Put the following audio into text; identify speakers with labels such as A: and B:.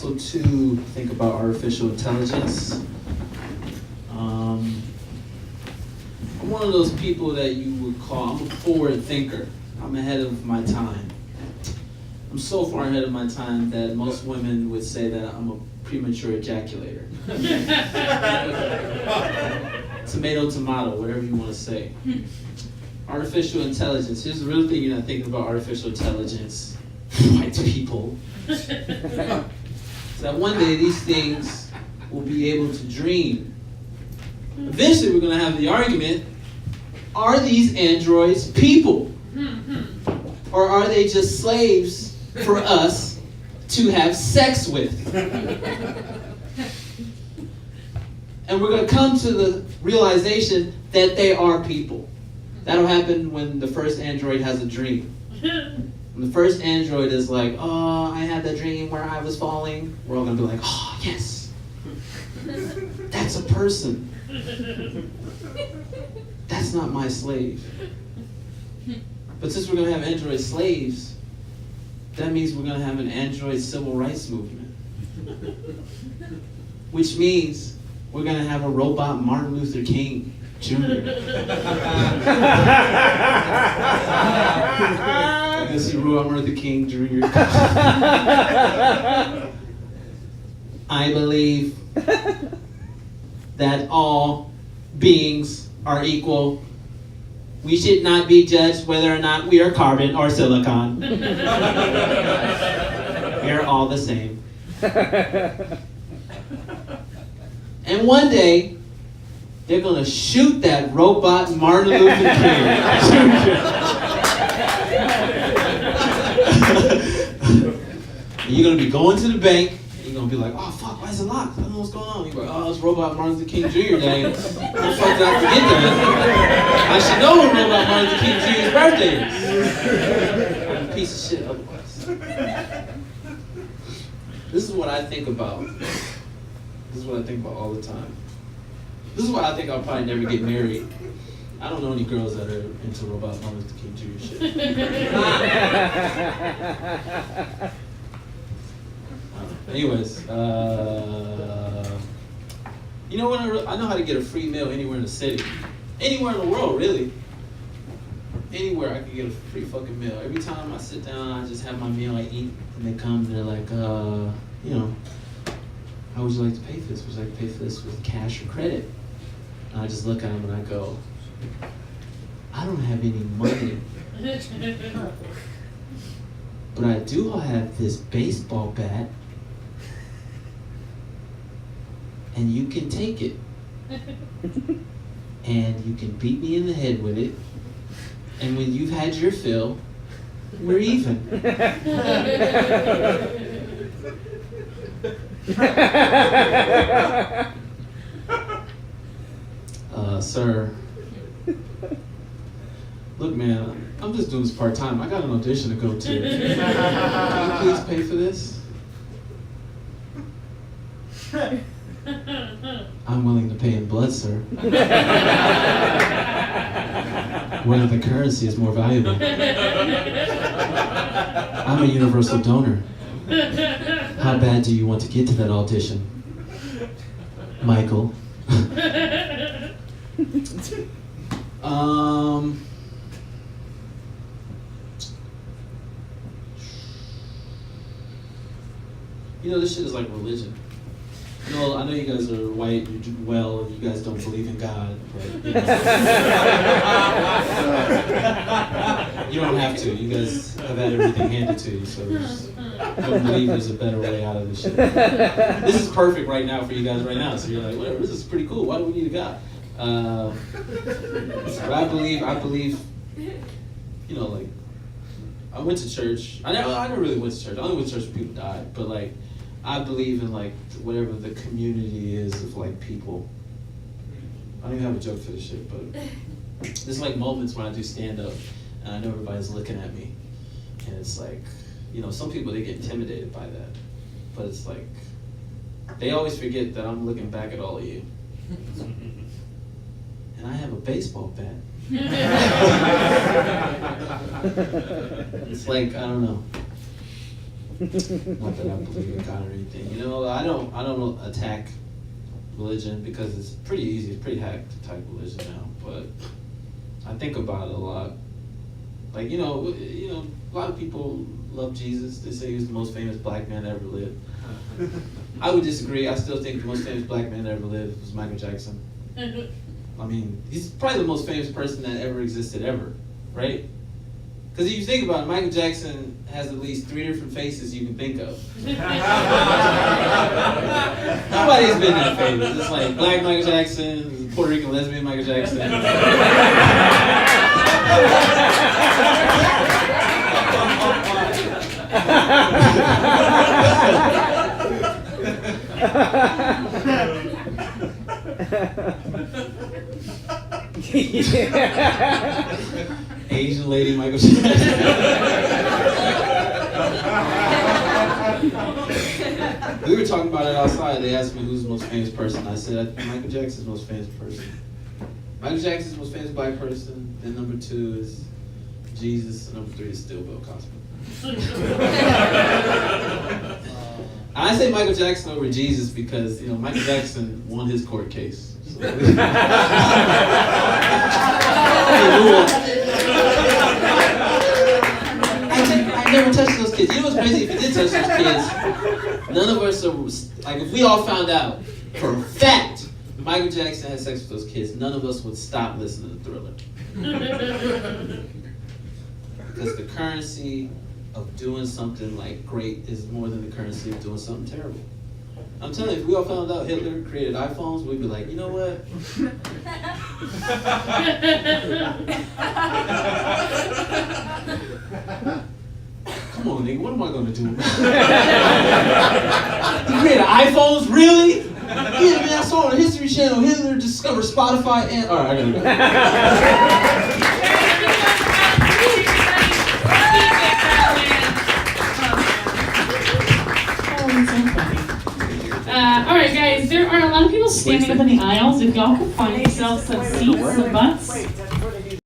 A: also to think about artificial intelligence. I'm one of those people that you would call, I'm a forward thinker. I'm ahead of my time. I'm so far ahead of my time that most women would say that I'm a premature ejaculator. Tomato, tomato, whatever you want to say. Artificial intelligence. Here's the real thing you're not thinking about artificial intelligence. White people. So that one day these things will be able to dream. Eventually we're going to have the argument, are these androids people? Or are they just slaves for us to have sex with? And we're going to come to the realization that they are people. That'll happen when the first android has a dream. When the first android is like, oh, I had that dream where I was falling, we're all going to be like, oh, yes. That's a person. That's not my slave. But since we're going to have android slaves, that means we're going to have an android civil rights movement. Which means we're going to have a robot Martin Luther King Jr. I can see Martin Luther King Jr. I believe that all beings are equal. We should not be judged whether or not we are carbon or silicon. We are all the same. And one day, they're going to shoot that robot Martin Luther King. And you're going to be going to the bank, and you're going to be like, oh, fuck, why is it locked? I don't know what's going on. You're like, oh, it's robot Martin Luther King Jr. Day. How the fuck did I forget that? I should know when robot Martin Luther King Jr.'s birthday is. I'm a piece of shit otherwise. This is what I think about. This is what I think about all the time. This is why I think I'll probably never get married. I don't know any girls that are into robot Martin Luther King Jr. shit. Anyways, you know what? I know how to get a free meal anywhere in the city. Anywhere in the world, really. Anywhere I can get a free fucking meal. Every time I sit down, I just have my meal, I eat, and they come and they're like, you know, how would you like to pay for this? Would you like to pay for this with cash or credit? And I just look at them and I go, I don't have any money. But I do have this baseball bat. And you can take it. And you can beat me in the head with it. And when you've had your fill, we're even. Sir, look, man, I'm just doing this part-time. I got an audition to go to. Can you please pay for this? I'm willing to pay in blood, sir. Whether the currency is more valuable. I'm a universal donor. How bad do you want to get to that audition, Michael? You know, this shit is like religion. You know, I know you guys are white, you do well, and you guys don't believe in God, but you know. You don't have to. You guys have had everything handed to you, so I don't believe there's a better way out of this shit. This is perfect right now for you guys right now, so you're like, whatever, this is pretty cool. Why do we need a God? But I believe, you know, like, I went to church. I never really went to church. I only went to church when people died, but like, I believe in like whatever the community is of like people. I don't even have a joke for this shit, but there's like moments when I do stand up and I know everybody's looking at me, and it's like, you know, some people, they get intimidated by that, but it's like they always forget that I'm looking back at all of you, and I have a baseball bat. It's like, I don't know. Not that I believe in God or anything. You know, I don't attack religion because it's pretty easy. It's pretty hack to attack religion now. But I think about it a lot. Like you know, a lot of people love Jesus. They say he was the most famous black man that ever lived. I would disagree. I still think the most famous black man that ever lived was Michael Jackson. I mean, he's probably the most famous person that ever existed ever, right? Because if you think about it, Michael Jackson has at least 3 different faces you can think of. Nobody's been that famous. It's like black Michael Jackson, Puerto Rican lesbian Michael Jackson. Asian lady Michael Jackson. We were talking about it outside. They asked me who's the most famous person. I said Michael Jackson's the most famous person. Michael Jackson's the most famous black person. Then number 2 is Jesus. And number 3 is still Bill Cosby. I say Michael Jackson over Jesus because Michael Jackson won his court case. So. I never touched those kids. You know what's crazy? If you did touch those kids, none of us are like. If we all found out for a fact Michael Jackson had sex with those kids, none of us would stop listening to Thriller. Because the currency of doing something like great is more than the currency of doing something terrible. I'm telling you, if we all found out Hitler created iPhones, we'd be like, you know what? Come on, nigga, what am I gonna do? He created iPhones? Really? Yeah, man, I saw on the History Channel, Hitler discovered Spotify and... Alright, I gotta go.
B: All right, guys, there are a lot of people standing up in the aisles. If y'all could find yourselves some seats, some butts.